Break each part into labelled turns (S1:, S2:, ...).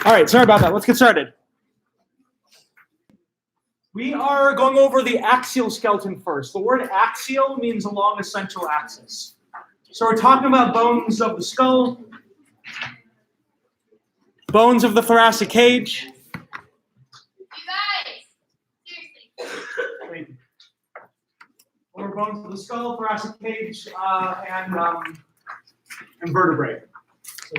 S1: All right, sorry about that. Let's get started. We are going over the axial skeleton first. The word axial means along a central axis. So we're talking about bones of the skull, bones of the thoracic cage.
S2: You guys, seriously.
S1: Or bones of the skull, thoracic cage, and vertebrae. So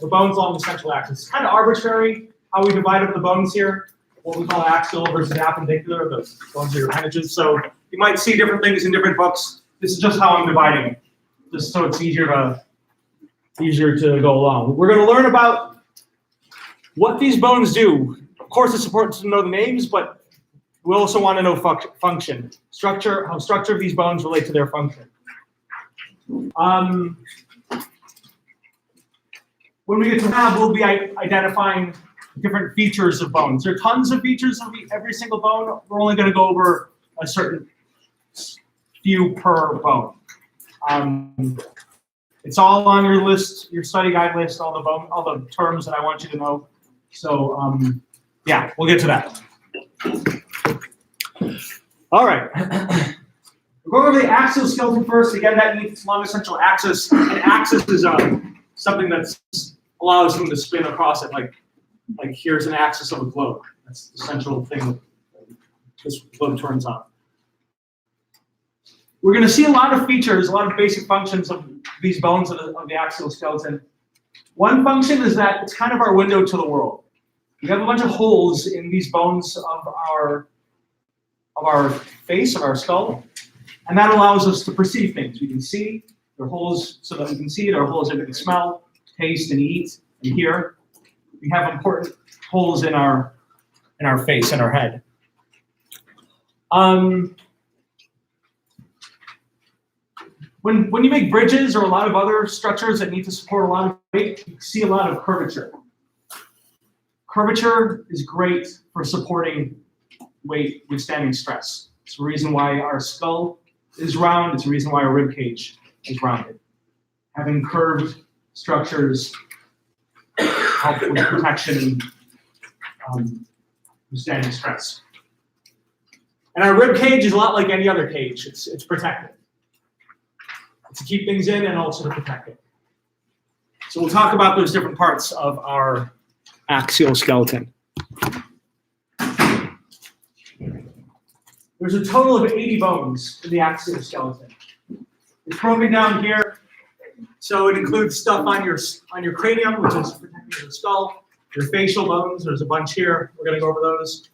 S1: the bones along the central axis. It's kind of arbitrary how we divide up the bones here. What we call axial versus appendicular, the bones are your appendages. So you might see different things in different books. This is just how I'm dividing it, just so it's easier to go along. We're going to learn about what these bones do. Of course, it's important to know the names, but we also want to know function, structure, how structure of these bones relate to their function. When we get to lab, we'll be identifying different features of bones. There are tons of features of every single bone. We're only going to go over a certain few per bone. It's all on your list, your study guide list, all the terms that I want you to know. So yeah, we'll get to that. All right. We'll go over the axial skeleton first. Again, that means along the central axis. An axis is something that allows them to spin across it, like here's an axis of a globe. That's the central thing that this globe turns on. We're going to see a lot of features, a lot of basic functions of these bones of the axial skeleton. One function is that it's kind of our window to the world. We have a bunch of holes in these bones of our face, of our skull, and that allows us to perceive things. We can see. There are holes so that we can see. There are holes that we can smell, taste, and eat, and hear. We have important holes in our face, in our head. When you make bridges or a lot of other structures that need to support a lot of weight, you see a lot of curvature. Curvature is great for supporting weight withstanding stress. It's the reason why our skull is round. It's the reason why our rib cage is rounded. Having curved structures help with protection and withstanding stress. And our rib cage is a lot like any other cage. It's protected. It's to keep things in and also to protect it. So we'll talk about those different parts of our axial skeleton. There's a total of 80 bones in the axial skeleton. It's broken down here. So it includes stuff on your cranium, which is protecting your skull, your facial bones. There's a bunch here. We're going to go over those.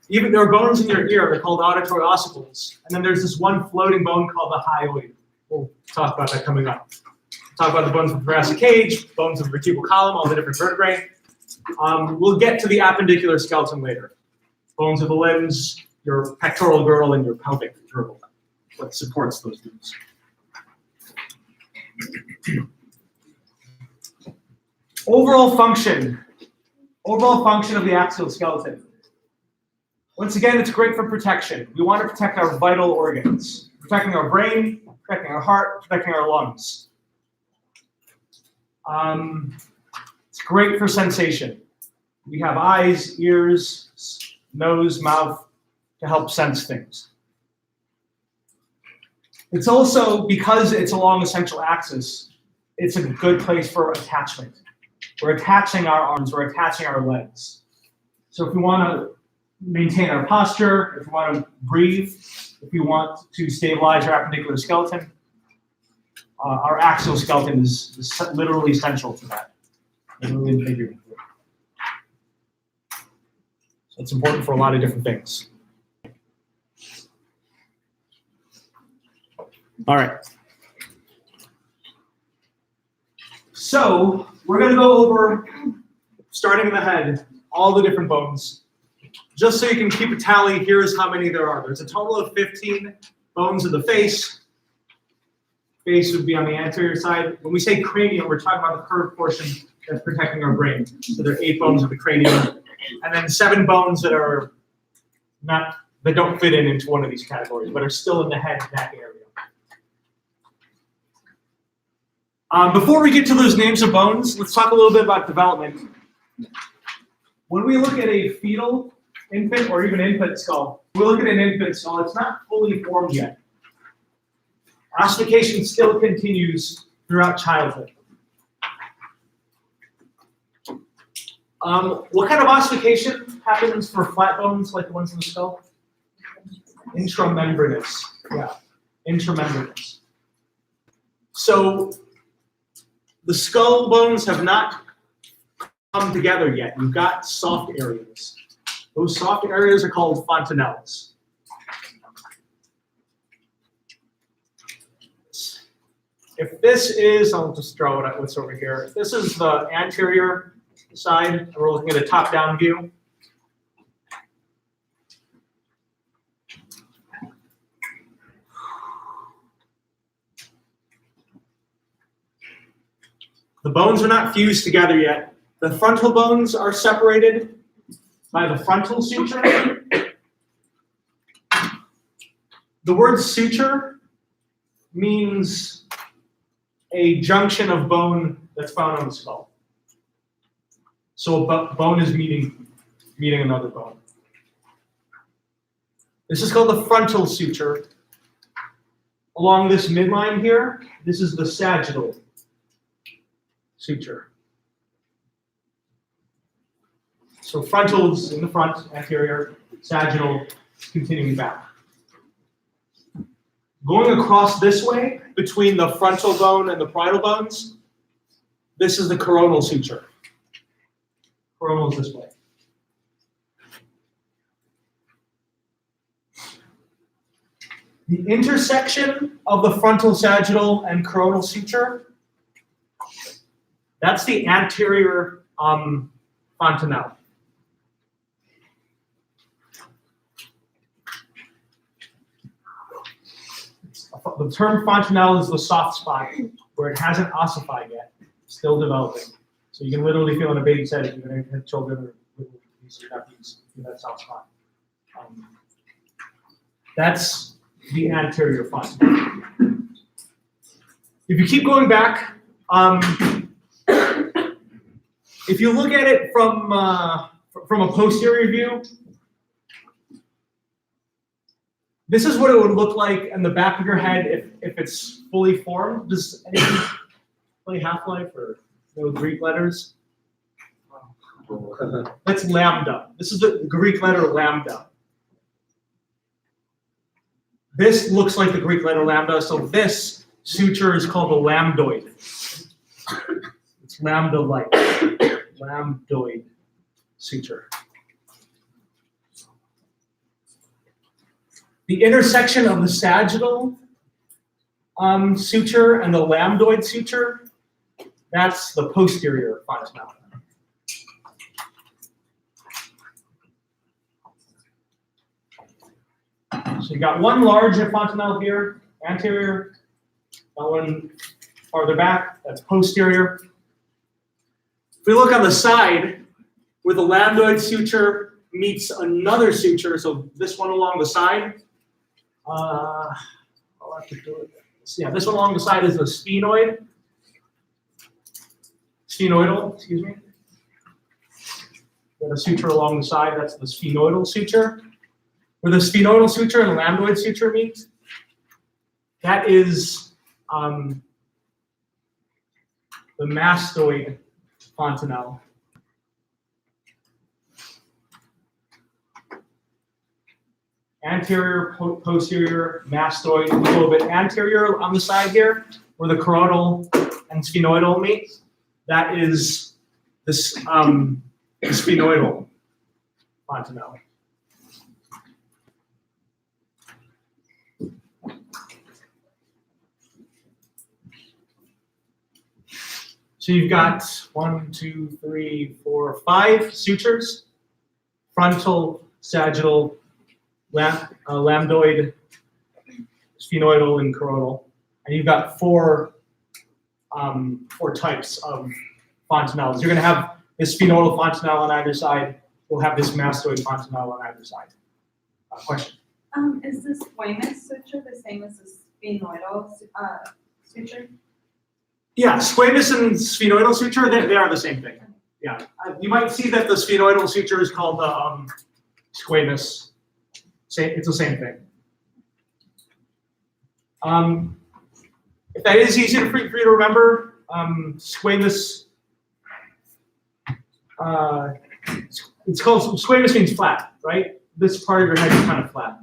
S1: Even there are bones in your ear. They're called auditory ossicles. And then there's this one floating bone called the hyoid. We'll talk about that coming up. We'll talk about the bones of the thoracic cage, bones of the vertebral column, all the different vertebrae. We'll get to the appendicular skeleton later. Bones of the limbs, your pectoral girdle, and your pelvic girdle. What supports those bones. Overall function of the axial skeleton. Once again, it's great for protection. We want to protect our vital organs, protecting our brain, protecting our heart, protecting our lungs. It's great for sensation. We have eyes, ears, nose, mouth to help sense things. It's also, because it's along the central axis, it's a good place for attachment. We're attaching our arms, we're attaching our legs. So if we want to maintain our posture, if we want to breathe, if we want to stabilize our appendicular skeleton, our axial skeleton is literally central to that. Literally and figuratively. So it's important for a lot of different things. All right. So we're going to go over, starting in the head, all the different bones. Just so you can keep a tally, here's how many there are. There's a total of 15 bones of the face. Face would be on the anterior side. When we say cranium, we're talking about the curved portion that's protecting our brain. So there are 8 bones of the cranium, and then 7 bones that are that don't fit into one of these categories, but are still in the head in that area. Before we get to those names of bones, let's talk a little bit about development. When we look at a fetal infant or even infant skull, we look at an infant skull, it's not fully formed yet. Ossification still continues throughout childhood. What kind of ossification happens for flat bones like the ones in the skull? Intramembranous. Yeah, intramembranous. So the skull bones have not come together yet. You've got soft areas. Those soft areas are called fontanelles. If this is, I'll just draw what's over here. If this is the anterior side, and we're looking at a top-down view. The bones are not fused together yet. The frontal bones are separated by the frontal suture. The word suture means a junction of bone that's found on the skull. So a bone is meeting another bone. This is called the frontal suture. Along this midline here, this is the sagittal suture. So frontal is in the front, anterior, sagittal continuing back. Going across this way, between the frontal bone and the parietal bones, this is the coronal suture. Coronal is this way. The intersection of the frontal, sagittal, and coronal suture, that's the anterior fontanelle. The term fontanelle is the soft spot where it hasn't ossified yet, still developing. So you can literally feel in a baby's head if you're going to have children or little nieces or nephews in that soft spot. That's the anterior fontanelle. If you keep going back, if you look at it from a posterior view, this is what it would look like in the back of your head if it's fully formed. Does anyone play Half-Life or know Greek letters? That's lambda. This is the Greek letter lambda. This looks like the Greek letter lambda, so this suture is called a lambdoid. It's lambda-like. Lambdoid suture. The intersection of the sagittal suture and the lambdoid suture, that's the posterior fontanelle. So you got one large fontanelle here, anterior, got one farther back, that's posterior. If we look on the side, where the lambdoid suture meets another suture, so this one along the side, I'll have to do it. Yeah, this one along the side is the sphenoid. Sphenoidal, excuse me. Got a suture along the side, that's the sphenoidal suture. Where the sphenoidal suture and the lambdoid suture meet, that is the mastoid fontanelle. Anterior, posterior, mastoid, a little bit anterior on the side here, where the coronal and sphenoidal meet. That is this the sphenoidal fontanelle. So you've got 1, 2, 3, 4, 5 sutures: frontal, sagittal, lambdoid, sphenoidal, and coronal. And you've got four types of fontanelles. You're going to have this sphenoidal fontanelle on either side. We'll have this mastoid fontanelle on either side. Question?
S3: Is the squamous suture the same as the sphenoidal suture?
S1: Yeah, squamous and sphenoidal suture, they are the same thing. Yeah, you might see that the sphenoidal suture is called squamous. It's the same thing. If that is easy for you to remember, squamous. It's called squamous means flat, right? This part of your head is kind of flat.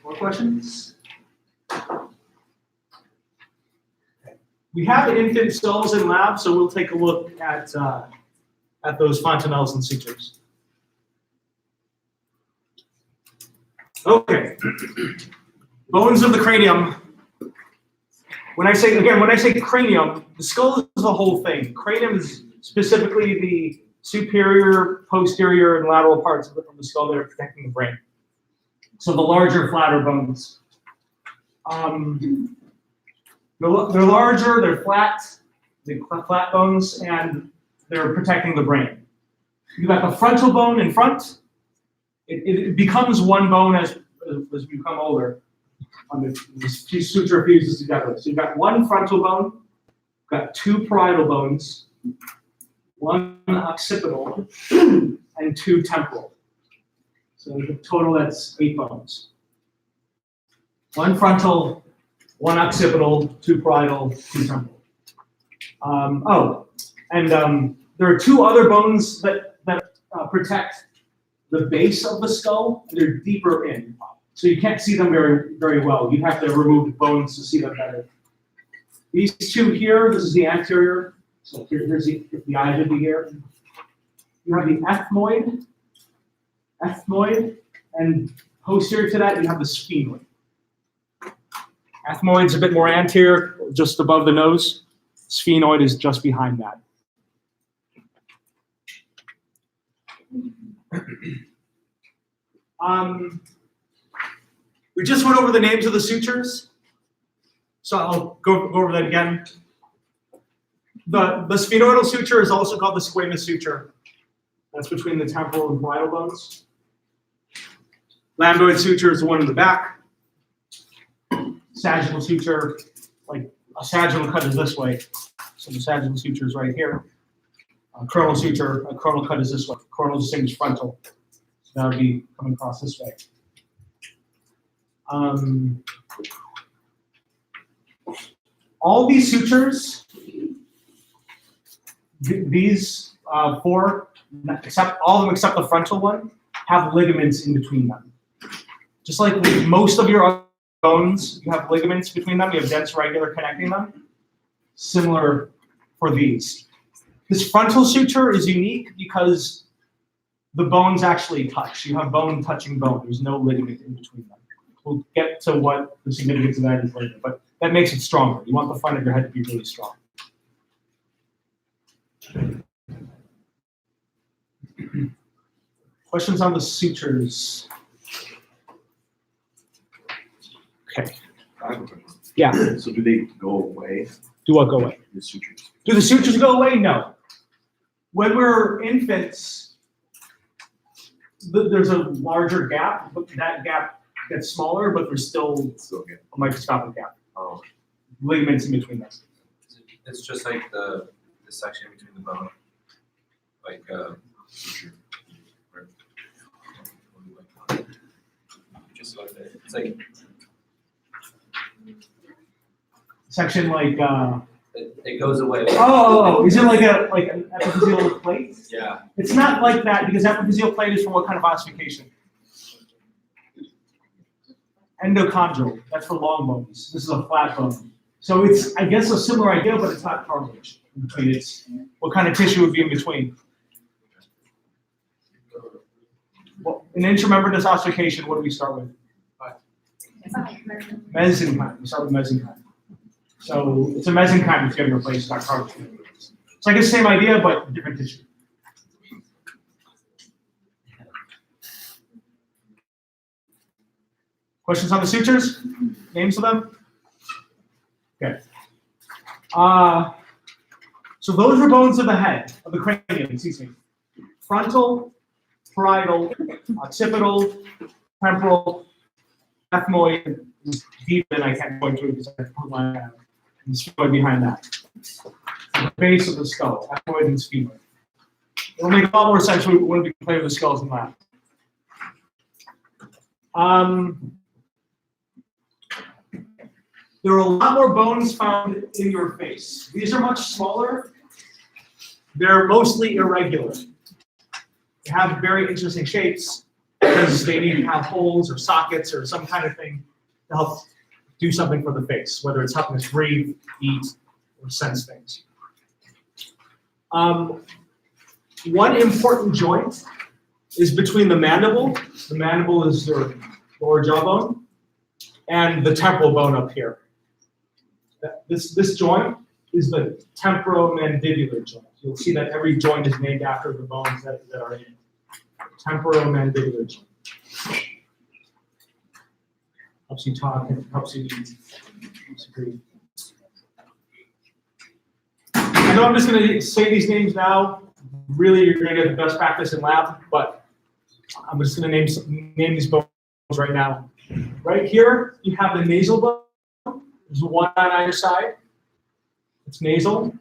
S1: More questions? We have infant skulls in lab, so we'll take a look at those fontanelles and sutures. Okay. Bones of the cranium. When I say cranium, the skull is the whole thing. Cranium is specifically the superior, posterior, and lateral parts of the skull that are protecting the brain. So the larger, flatter bones. They're larger, they're flat bones, and they're protecting the brain. You got the frontal bone in front. It becomes one bone as we become older. The suture fuses together. So you've got one frontal bone, you've got two parietal bones, one occipital, and two temporal. So the total, that's 8 bones. One frontal, one occipital, two parietal, two temporal. There are 2 other bones that protect the base of the skull. They're deeper in, so you can't see them very, very well. You have to remove the bones to see them better. These 2 here, this is the anterior. So here's the eye should be here. You have the ethmoid, and posterior to that, you have the sphenoid. Ethmoid's a bit more anterior, just above the nose. Sphenoid is just behind that. We just went over the names of the sutures, so I'll go over that again. The sphenoidal suture is also called the squamous suture. That's between the temporal and parietal bones. Lambdoid suture is the one in the back. Sagittal suture, like a sagittal cut is this way. So the sagittal suture is right here. Coronal suture, a coronal cut is this way. Coronal is the same as frontal. So that would be coming across this way. All these sutures, these 4, all of them except the frontal one, have ligaments in between them. Just like with most of your bones, you have ligaments between them, you have dents regular connecting them. Similar for these. This frontal suture is unique because the bones actually touch. You have bone touching bone. There's no ligament in between them. We'll get to what the significance of that is later, but that makes it stronger. You want the front of your head to be really strong. Questions on the sutures? Okay. Yeah.
S4: So do they go away?
S1: Do what go away?
S4: The sutures.
S1: Do the sutures go away? No. When we're infants, there's a larger gap, but that gap gets smaller, but there's still a microscopic gap.
S4: Oh.
S1: Ligaments in between them.
S5: It's just like the section between the bone, like suture. Just like that. It's like
S1: Section like
S5: it goes away.
S1: Oh, is it like an epiphyseal plate?
S5: Yeah.
S1: It's not like that because epiphyseal plate is for what kind of ossification? Endochondral. That's for long bones. This is a flat bone. So it's, I guess, a similar idea, but it's not cartilage. It's what kind of tissue would be in between. Well, in intramembranous ossification, what do we start with? Mesenchyme. We start with mesenchyme. So it's a mesenchyme that's getting replaced, not cartilage. It's like the same idea, but different tissue. Questions on the sutures? Names of them? Okay. So those are bones of the head, of the cranium, excuse me. Frontal, parietal, occipital, temporal, ethmoid, deep, and I can't go into it because I put my and sphenoid behind that. The base of the skull, ethmoid and sphenoid. It'll make a lot more sense when we play with the skulls in lab. There are a lot more bones found in your face. These are much smaller. They're mostly irregular. They have very interesting shapes because they need to have holes or sockets or some kind of thing to help do something for the face, whether it's helping us breathe, eat, or sense things. One important joint is between the mandible. The mandible is your lower jawbone, and the temporal bone up here. This joint is the temporomandibular joint. You'll see that every joint is named after the bones that are in it. Temporomandibular joint. Helps you talk and helps you eat. Helps you breathe. I know I'm just going to say these names now. Really, you're going to get the best practice in lab, but I'm just going to name these bones right now. Right here, you have the nasal bone. There's one on either side. It's nasal.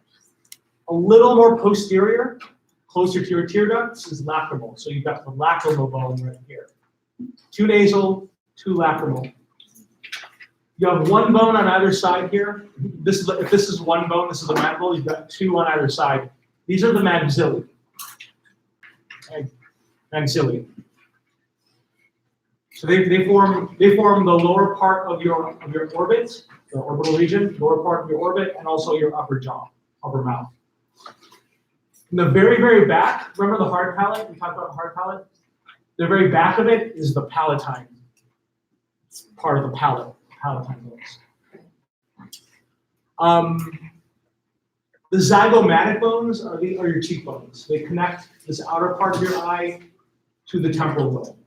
S1: A little more posterior, closer to your tear ducts, is lacrimal. So you've got the lacrimal bone right here. 2 nasal, 2 lacrimal. You have 1 bone on either side here. If this is 1 bone, this is the mandible. You've got 2 on either side. These are the maxillae. Maxilla. So they form the lower part of your orbit, the orbital region, lower part of your orbit, and also your upper jaw, upper mouth. In the very, very back, remember the hard palate? We talked about hard palate. The very back of it is the palatine. It's part of the palate, palatine bones. The zygomatic bones are your cheekbones. They connect this outer part of your eye to the temporal bone,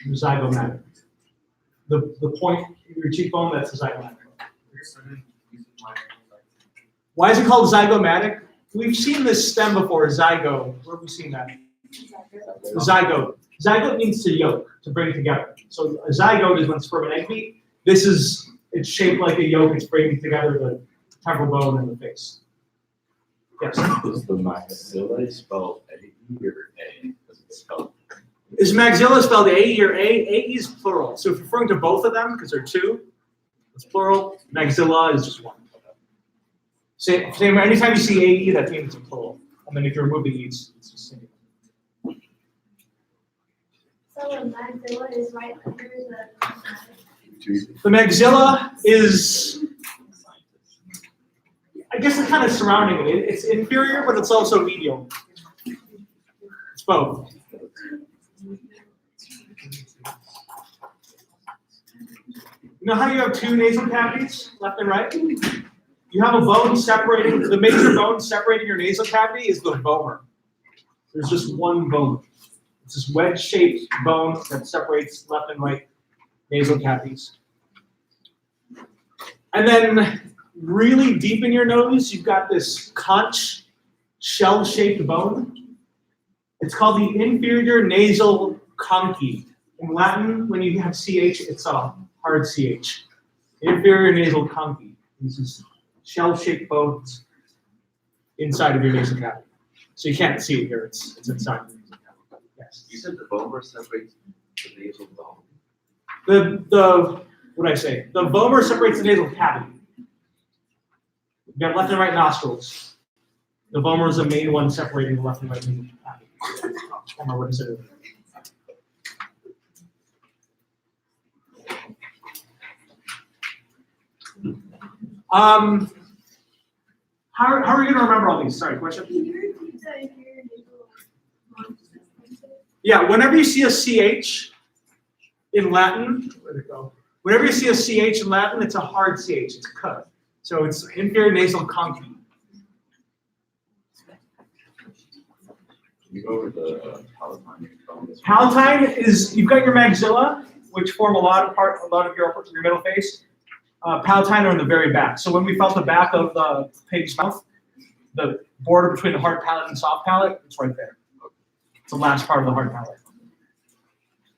S1: the zygomatic. The point of your cheekbone, that's the zygomatic bone. Why is it called zygomatic? We've seen this stem before, zygo. Where have we seen that? Zygote. Zygote means to yoke, to bring together. So a zygote is when sperm and egg meet. It's shaped like a yolk. It's bringing together the temporal bone and the face. Yes?
S4: Is the maxilla spelled A or A? Is it spelled?
S1: Is maxilla spelled A or A? A is plural. So if you're referring to both of them, because they're 2, it's plural. Maxilla is just 1. Same, anytime you see AE, that means it's plural. And then if you remove the E's, it's just singular.
S2: So the maxilla is right under
S1: The maxilla is, I guess, it's kind of surrounding it. It's inferior, but it's also medial. It's both. You know how you have 2 nasal cavities, left and right? You have a bone separating, the major bone separating your nasal cavity is the vomer. There's just 1 bone. It's this wedge-shaped bone that separates left and right nasal cavities. And then really deep in your nose, you've got this conch, shell-shaped bone. It's called the inferior nasal conchae. In Latin, when you have CH, it's a hard CH. Inferior nasal conchae. This is shell-shaped bones inside of your nasal cavity. So you can't see it here, it's inside the nasal cavity. Yes.
S4: You said the vomer separates the nasal bone.
S1: What did I say? The vomer separates the nasal cavity. You have left and right nostrils. The vomer is the main one separating the left and right nasal cavity. I don't know what is it. How are you going to remember all these? Sorry, question? Yeah, whenever you see a CH in Latin, where'd it go? Whenever you see a CH in Latin, it's a hard CH, it's a K. So it's inferior nasal conchae.
S4: You go over the palatine bones.
S1: Palatine is, you've got your maxilla, which form a lot of your middle face. Palatine are in the very back. So when we felt the back of the pig's mouth, the border between the hard palate and soft palate, it's right there. It's the last part of the hard palate.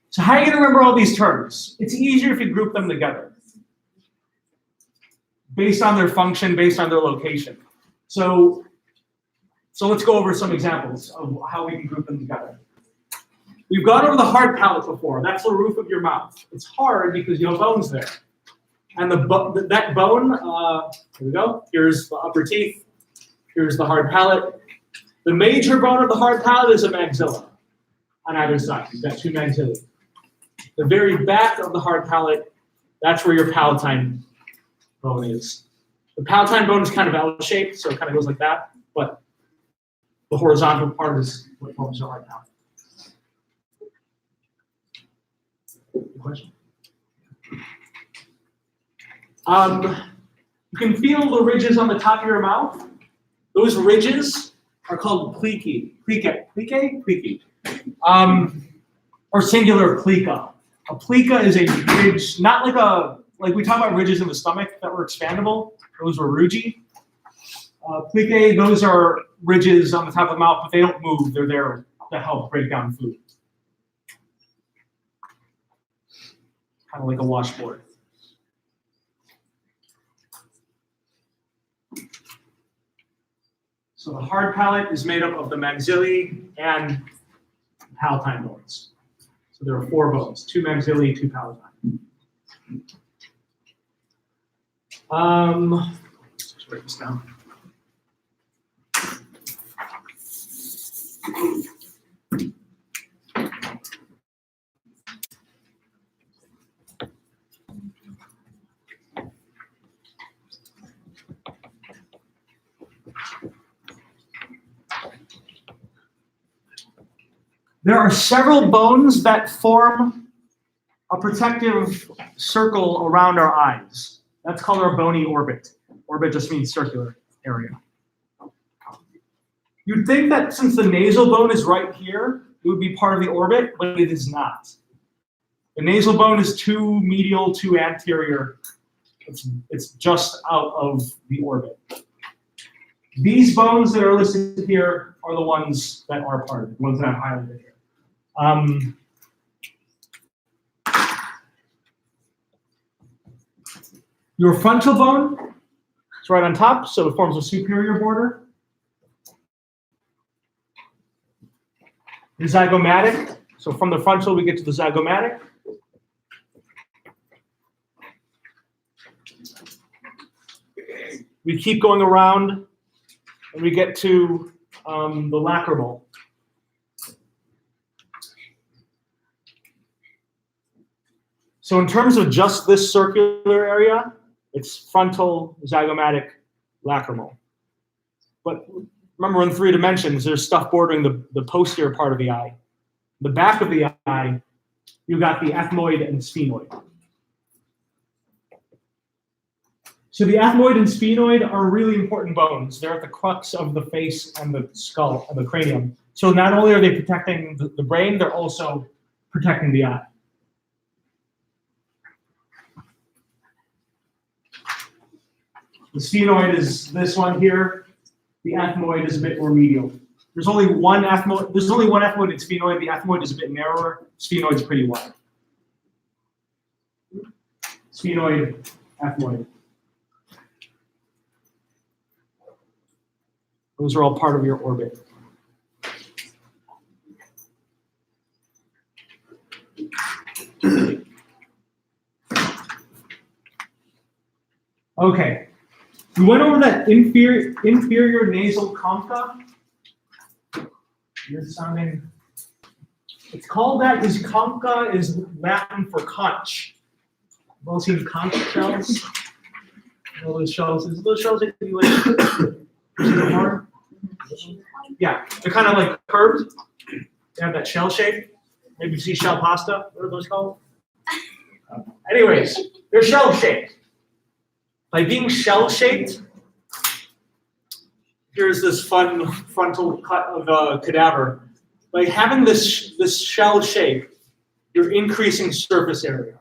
S1: So how are you going to remember all these terms? It's easier if you group them together. based on their function, based on their location. So let's go over some examples of how we can group them together. We've gone over the hard palate before. That's the roof of your mouth. It's hard because you have bones there. And that bone, here we go. Here's the upper teeth. Here's the hard palate. The major bone of the hard palate is a maxilla on either side. You've got 2 maxillae. The very back of the hard palate, that's where your palatine bone is. The palatine bone is kind of L-shaped, so it kind of goes like that, but the horizontal part is what forms the hard palate. Question? You can feel the ridges on the top of your mouth. Those ridges are called plicae. Or singular plica. A plica is a ridge, not like we talk about ridges in the stomach that were expandable. Those were rugae. Plicae, those are ridges on the top of the mouth, but they don't move. They're there to help break down food. Kind of like a washboard. So the hard palate is made up of the maxillae and palatine bones. So there are 4 bones, 2 maxillae, 2 palatine. Let's write this down. There are several bones that form a protective circle around our eyes. That's called our bony orbit. Orbit just means circular area. You'd think that since the nasal bone is right here, it would be part of the orbit, but it is not. The nasal bone is 2 medial, 2 anterior. It's just out of the orbit. These bones that are listed here are the ones that are part of it, the ones that I've highlighted here. Your frontal bone is right on top, so it forms a superior border. The zygomatic, so from the frontal we get to the zygomatic. We keep going around and we get to the lacrimal. So in terms of just this circular area, it's frontal, zygomatic, lacrimal. But remember, in 3 dimensions, there's stuff bordering the posterior part of the eye. The back of the eye, you got the ethmoid and sphenoid. So the ethmoid and sphenoid are really important bones. They're at the crux of the face and the skull and the cranium. So not only are they protecting the brain, they're also protecting the eye. The sphenoid is this one here. The ethmoid is a bit more medial. There's only one ethmoid. There's only one ethmoid in sphenoid. The ethmoid is a bit narrower. Sphenoid is pretty wide. Sphenoid, ethmoid. Those are all part of your orbit. Okay. We went over that inferior nasal concha. You're sounding. It's called that because concha is Latin for conch. You've all seen conch shells. All those shells. Is those shells that you like? Hard? Yeah, they're kind of like curved. They have that shell shape. Maybe you see shell pasta. What are those called? Anyways, they're shell shaped. By being shell-shaped, here's this fun frontal cut of a cadaver. By having this shell shape, you're increasing surface area.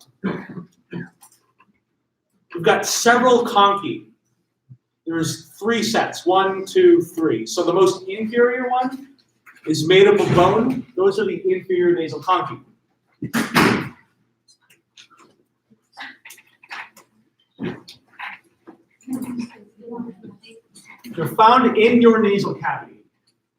S1: We've got several conchae. There's 3 sets, 1, 2, 3. So the most inferior one is made up of bone. Those are the inferior nasal conchae. They're found in your nasal cavity.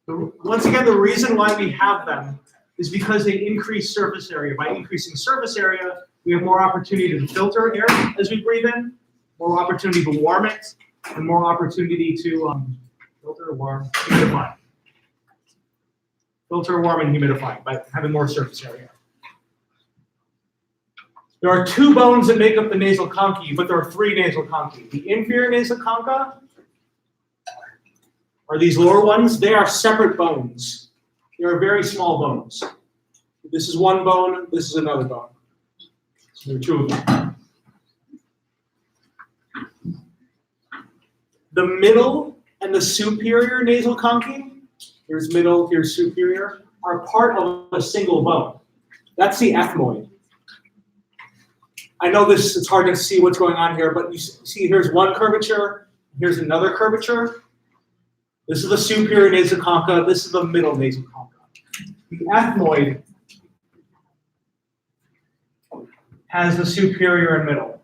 S1: Once again, the reason why we have them is because they increase surface area. By increasing surface area, we have more opportunity to filter air as we breathe in, more opportunity to warm it, and more opportunity to filter, warm, humidify. Filter, warm, and humidify by having more surface area. There are two bones that make up the nasal conchae, but there are three nasal conchae. The inferior nasal concha are these lower ones. They are separate bones. They are very small bones. This is one bone, this is another bone. So there are two of them. The middle and the superior nasal conchae, here's middle, here's superior, are part of a single bone. That's the ethmoid. I know this, it's hard to see what's going on here, but you see here's one curvature, here's another curvature. This is the superior nasal concha, this is the middle nasal concha. The ethmoid has the superior and middle.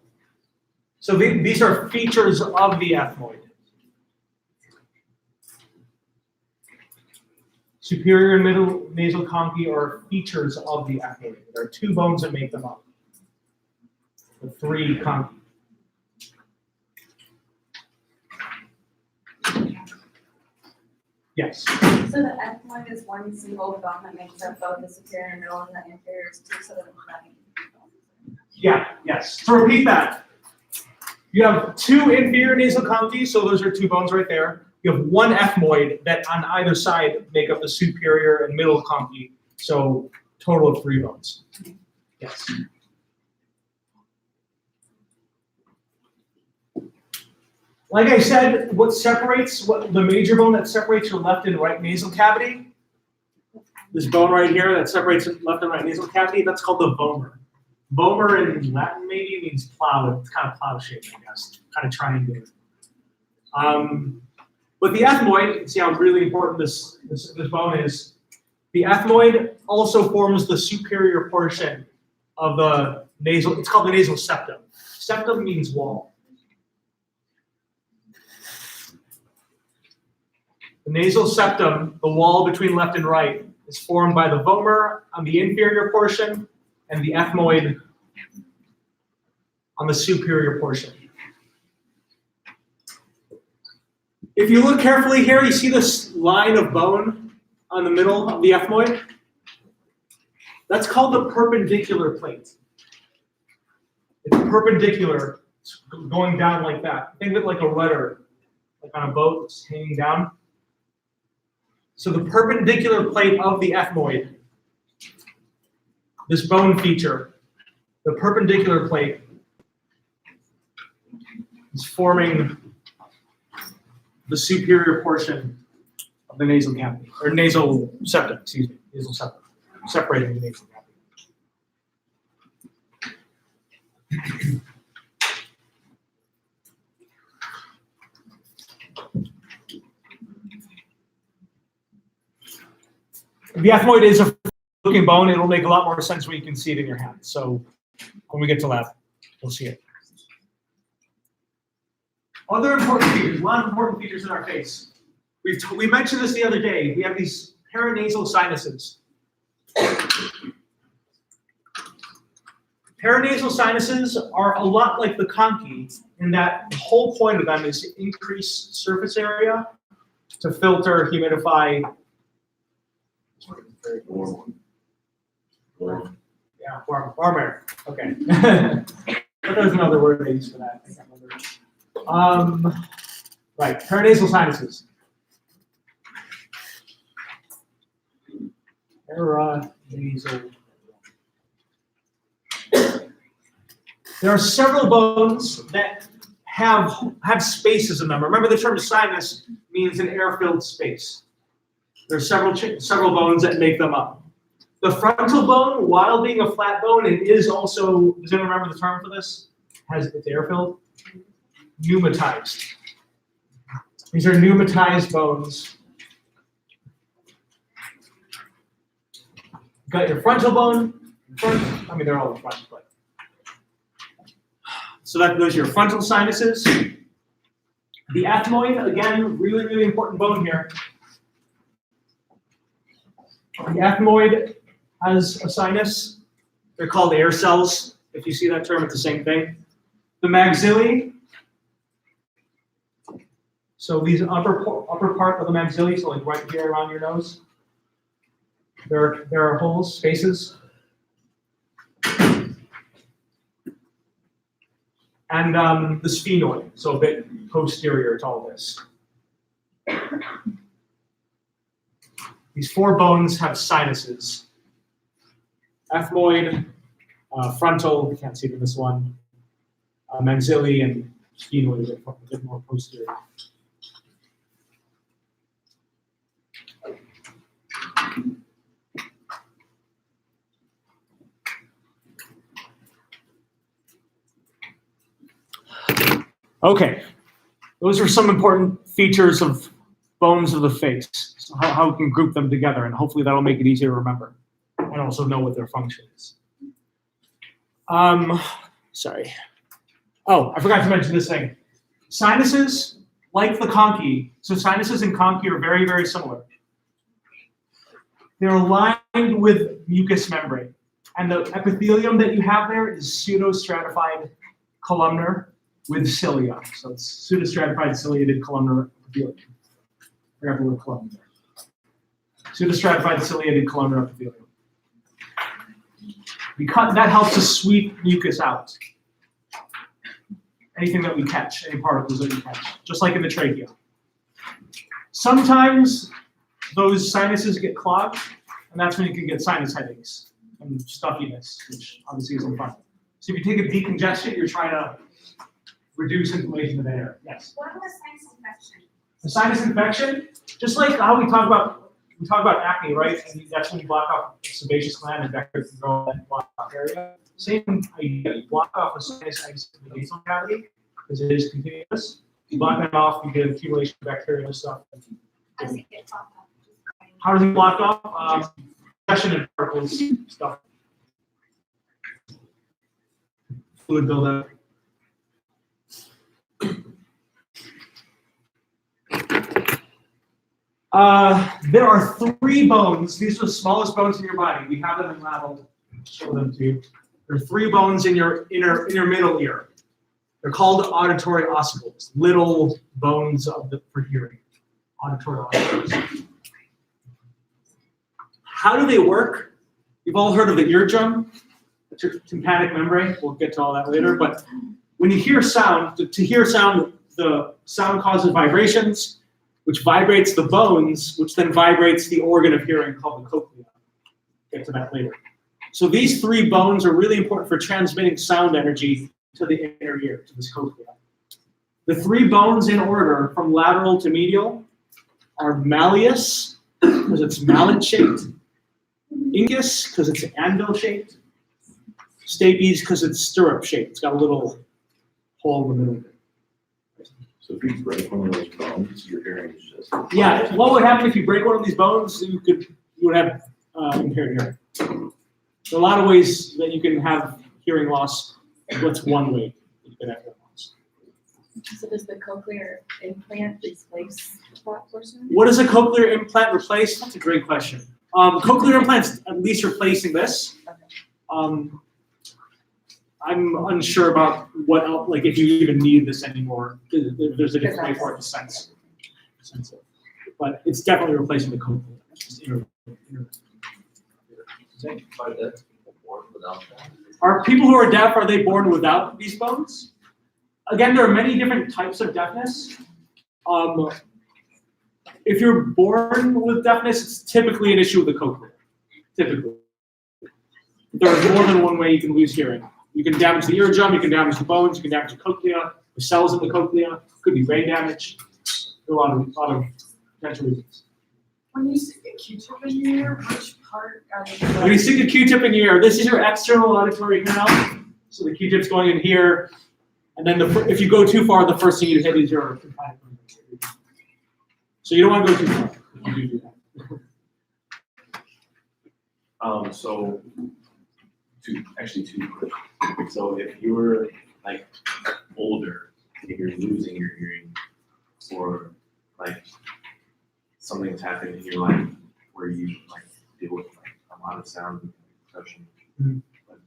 S1: So these are features of the ethmoid. Superior and middle nasal conchae are features of the ethmoid. There are two bones that make them up. The three conchae. Yes.
S3: So the ethmoid is one single bone that makes up both the superior and middle and the inferior is two, so that it's not.
S1: Yeah, yes. So repeat that. You have two inferior nasal conchae, so those are two bones right there. You have one ethmoid that on either side make up the superior and middle conchae, so total of three bones. Yes. Like I said, what the major bone that separates your left and right nasal cavity, this bone right here that separates left and right nasal cavity, that's called the vomer. Vomer in Latin maybe means plow. It's kind of plow shaped, I guess, kind of triangular. But the ethmoid, you can see how really important this bone is. The ethmoid also forms the superior portion of the nasal, it's called the nasal septum. Septum means wall. The nasal septum, the wall between left and right, is formed by the vomer on the inferior portion and the ethmoid on the superior portion. If you look carefully here, you see this line of bone on the middle of the ethmoid? That's called the perpendicular plate. It's perpendicular, it's going down like that. Think of it like a rudder, like on a boat, it's hanging down. So the perpendicular plate of the ethmoid, this bone feature, the perpendicular plate is forming the superior portion of the nasal cavity, or nasal septum, excuse me, nasal septum, separating the nasal cavity. The ethmoid is a looking bone. It'll make a lot more sense when you can see it in your hand. So when we get to lab, we'll see it. Other important features, a lot of important features in our face. We mentioned this the other day. We have these paranasal sinuses. Paranasal sinuses are a lot like the conchae in that the whole point of them is to increase surface area to filter, humidify.
S4: Warm.
S1: Yeah, warm air. Okay. But there's another word they use for that. I can't remember. Right, paranasal sinuses. Paranasal. There are several bones that have spaces in them. Remember, the term sinus means an air-filled space. There are several bones that make them up. The frontal bone, while being a flat bone, it is also, does anyone remember the term for this? It's air-filled? Pneumatized. These are pneumatized bones. You've got your frontal bone, they're all in front, but. So those are your frontal sinuses. The ethmoid, again, really, really important bone here. The ethmoid has a sinus. They're called air cells. If you see that term, it's the same thing. The maxillae, so these upper part of the maxillae, so like right here around your nose, there are holes, spaces. And the sphenoid, so a bit posterior to all this. These four bones have sinuses. Ethmoid, frontal, you can't see this one, maxillae, and sphenoid, a bit more posterior. Okay, those are some important features of bones of the face, so how we can group them together, and hopefully that'll make it easier to remember, and also know what their function is. Sorry. Oh, I forgot to mention this thing. Sinuses, like the conchae, so sinuses and conchae are very, very similar. They're aligned with mucous membrane, and the epithelium that you have there is pseudostratified columnar with cilia. So it's pseudostratified ciliated columnar epithelium. I forgot the word columnar there. Pseudostratified ciliated columnar epithelium. Because that helps to sweep mucus out. Anything that we catch, any particles that we catch, just like in the trachea. Sometimes those sinuses get clogged, and that's when you can get sinus headaches and stuffiness, which obviously isn't fun. So if you take a decongestant, you're trying to reduce inflammation of the air. Yes?
S2: What was sinus infection?
S1: The sinus infection, just like how we talk about acne, right? And that's when you block off the sebaceous gland and bacteria can grow in that blocked off area. Same idea. You block off a sinus exit in the basal cavity because it is continuous. You block that off, you get accumulation of bacteria and stuff.
S2: How does it get blocked off?
S1: How does it block off? Compression and particles, stuff. Fluid buildup. There are three bones. These are the smallest bones in your body. We have them in lab. I'll show them to you. There are three bones in your inner middle ear. They're called auditory ossicles, little bones for hearing. Auditory ossicles. How do they work? You've all heard of the eardrum, the tympanic membrane. We'll get to all that later. But when you hear sound, to hear sound, the sound causes vibrations, which vibrates the bones, which then vibrates the organ of hearing called the cochlea. Get to that later. So these three bones are really important for transmitting sound energy to the inner ear, to this cochlea. The three bones in order, from lateral to medial, are malleus, because it's mallet-shaped, incus, because it's anvil-shaped, stapes, because it's stirrup-shaped. It's got a little hole in the middle of it.
S4: So if you break one of those bones, your hearing is just.
S1: Yeah, what would happen if you break one of these bones? You would have impaired hearing. There are a lot of ways that you can have hearing loss. What's one way that you can have hearing loss?
S3: So does the cochlear implant replace that portion?
S1: What does a cochlear implant replace? That's a great question. Cochlear implants at least replacing this. I'm unsure about what else, like if you even need this anymore. There's a different way for it to sense it. But it's definitely replacing the cochlea. Are people who are deaf, are they born without these bones? Again, there are many different types of deafness. If you're born with deafness, it's typically an issue with the cochlea. Typically. There's more than one way you can lose hearing. You can damage the eardrum, you can damage the bones, you can damage the cochlea, the cells in the cochlea, could be brain damage. There are a lot of potential reasons.
S6: When you stick a Q-tip in your ear, which part are you?
S1: When you stick a Q-tip in your ear, this is your external auditory canal. So the Q-tip's going in here, and then if you go too far, the first thing you hit is your tympanic membrane. So you don't want to go too far if you do that.
S4: So two quick. So if you're like older and you're losing your hearing, or like something's happened in your life where you like deal with like a lot of sound and percussion.
S1: Mhm.
S4: Like,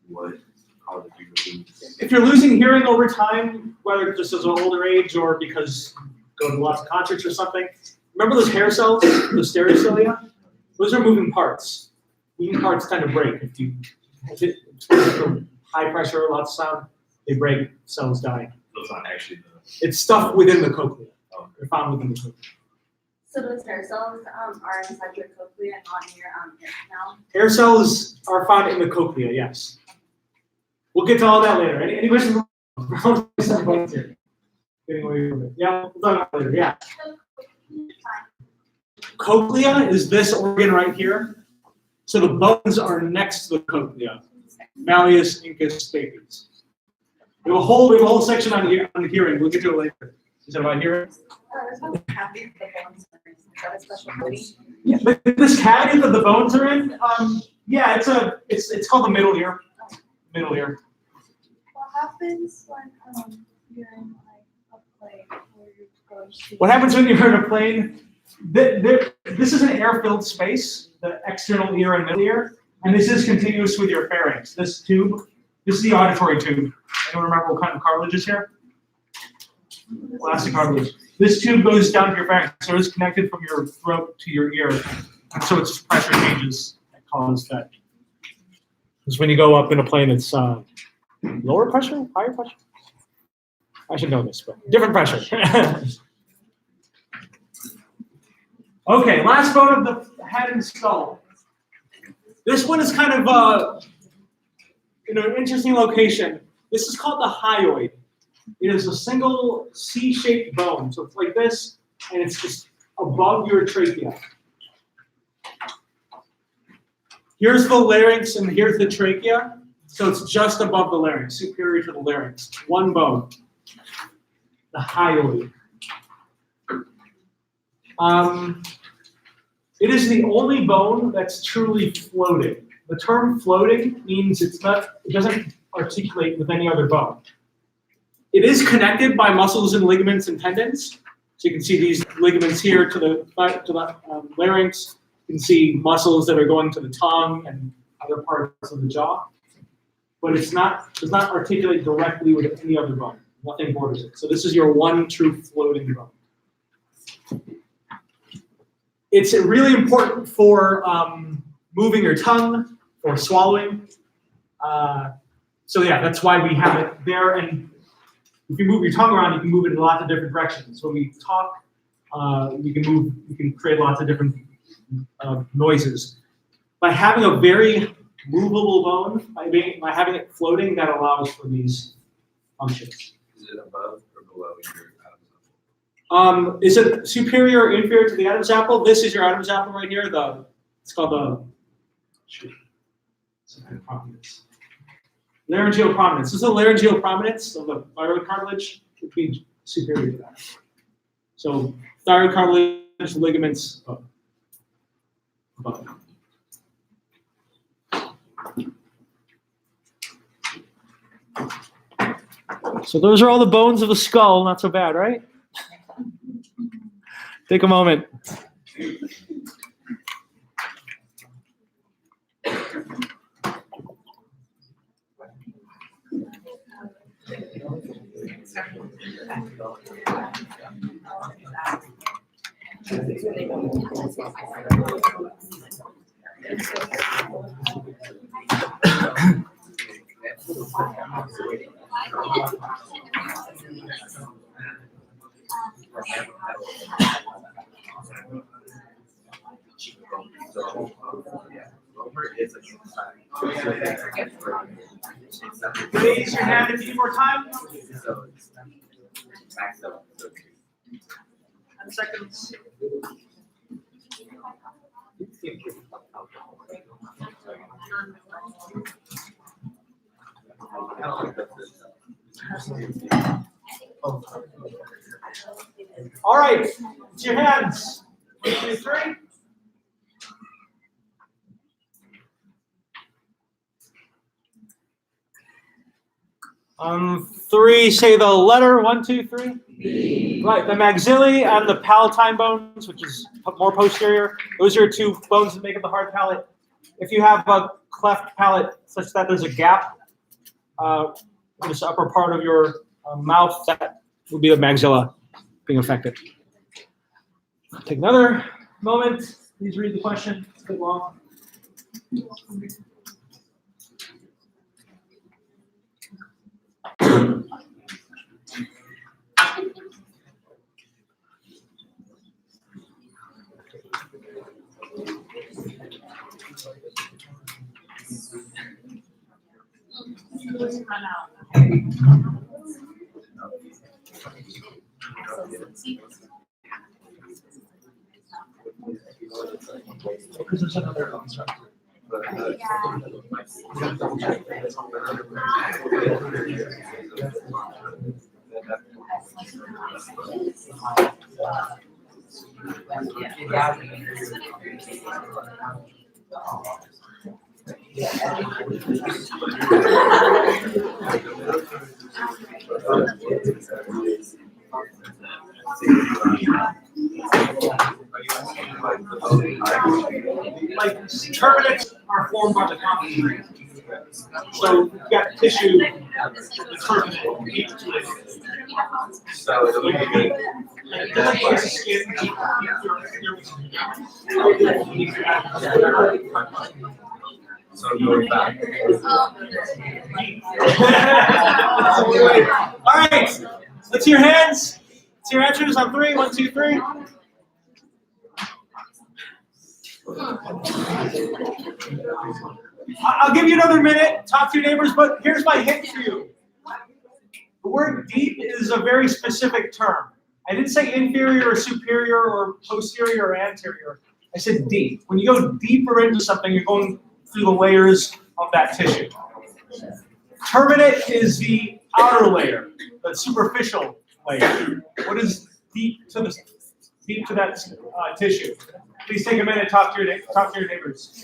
S4: what causes you to lose?
S1: If you're losing hearing over time, whether just as an older age or because you go to lots of concerts or something, remember those hair cells, those stereocilia? Those are moving parts. Moving parts tend to break. If you hit high pressure, lots of sound, they break, cells die.
S4: So it's not actually the.
S1: It's stuff within the cochlea. They're found within the cochlea.
S3: So those hair cells are inside your cochlea and not in your ear canal?
S1: Hair cells are found in the cochlea, yes. We'll get to all that later. Any questions? Getting away from it. Yeah, we'll talk about it later. Yeah. Cochlea is this organ right here. So the bones are next to the cochlea. Malleus, incus, stapes. We have a whole section on hearing. We'll get to it later. Is that about hearing?
S3: Happy the bones are in. Is that a special movie?
S1: Yeah, but this cavity that the bones are in, yeah, it's called the middle ear. Middle ear.
S6: What happens when you're in like a plane where you're going to?
S1: What happens when you're in a plane? This is an air-filled space, the external ear and middle ear, and this is continuous with your pharynx. This tube, this is the auditory tube. Anyone remember what kind of cartilage is here? Elastic cartilage. This tube goes down to your pharynx, so it's connected from your throat to your ear, and so it's pressure changes that cause that. Because when you go up in a plane, it's lower pressure, higher pressure. I should know this, but different pressure. Okay, last bone of the head and skull. This one is kind of in an interesting location. This is called the hyoid. It is a single C-shaped bone, so it's like this, and it's just above your trachea. Here's the larynx, and here's the trachea. So it's just above the larynx, superior to the larynx. One bone, the hyoid. It is the only bone that's truly floating. The term floating means it doesn't articulate with any other bone. It is connected by muscles and ligaments and tendons. So you can see these ligaments here to the larynx. You can see muscles that are going to the tongue and other parts of the jaw. But does not articulate directly with any other bone. Nothing borders it. So this is your one true floating bone. It's really important for moving your tongue, for swallowing. So yeah, that's why we have it there. And if you move your tongue around, you can move it in lots of different directions. When we talk, we can create lots of different noises. By having a very movable bone, by having it floating, that allows for these functions.
S5: Is it above or below your Adam's apple?
S1: Is it superior or inferior to the Adam's apple? This is your Adam's apple right here. It's called the prominence. Laryngeal prominence. This is the laryngeal prominence of the thyroid cartilage. It would be superior to that. So thyroid cartilage, ligaments above. So those are all the bones of the skull. Not so bad, right? Take a moment. Raise your hand if you need more time. 10 seconds. All right, it's your hands. 1, 2, 3. On 3, say the letter 1, 2, 3.
S7: B.
S1: Right, the maxillae and the palatine bones, which is more posterior. Those are 2 bones that make up the hard palate. If you have a cleft palate such that there's a gap in this upper part of your mouth, that would be the maxilla being affected. Take another moment. Please read the question. It's a bit long. Because there's another constructor. Like turbinates are formed by the concrete. So you've got tissue that's turbinate deep to it.
S5: So it'll be good.
S1: It's a skin.
S5: So going back.
S1: All right, let's see your hands. Let's see your answers on 3. 1, 2, 3. I'll give you another minute. Talk to your neighbors, but here's my hint for you. The word deep is a very specific term. I didn't say inferior or superior or posterior or anterior. I said deep. When you go deeper into something, you're going through the layers of that tissue. Turbinate is the outer layer, the superficial layer. What is deep to that tissue? Please take a minute. Talk to your neighbors.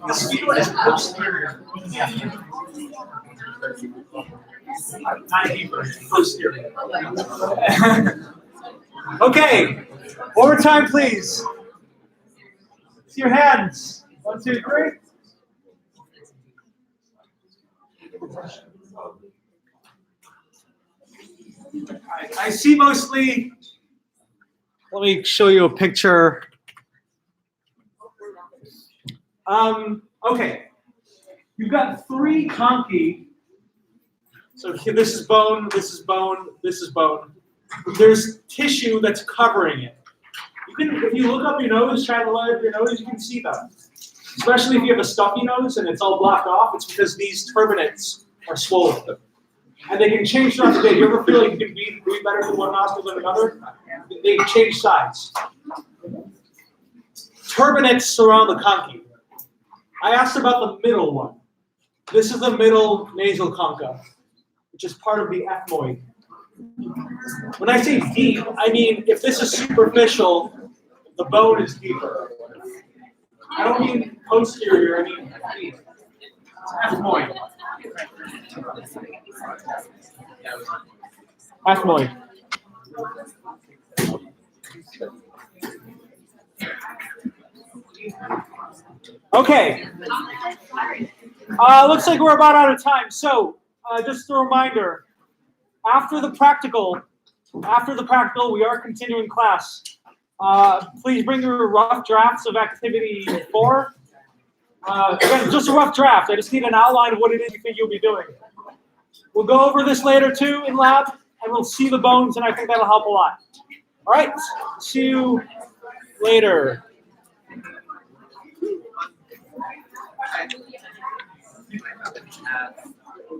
S1: The sphenoid is posterior. Not deeper, posterior. Okay, one more time, please. See your hands. 1, 2, 3. I see mostly. Let me show you a picture. Okay, you've got 3 conchae. So here, this is bone, this is bone, this is bone. There's tissue that's covering it. You can, if you look up your nose, try to look up your nose, you can see them. Especially if you have a stuffy nose and it's all blocked off, it's because these turbinates are swollen. And they can change throughout the day. You ever feel like you can breathe better through one nostril than another? They can change sides. Turbinates surround the conchae. I asked about the middle one. This is the middle nasal concha, which is part of the ethmoid. When I say deep, I mean if this is superficial, the bone is deeper. I don't mean posterior, I mean deep. Ethmoid. Ethmoid. Okay. Looks like we're about out of time. So, just a reminder, after the practical, we are continuing class. Please bring your rough drafts of activity 4. Again, just a rough draft. I just need an outline of what it is you think you'll be doing. We'll go over this later too in lab, and we'll see the bones, and I think that'll help a lot. All right, see you later.
S5: I have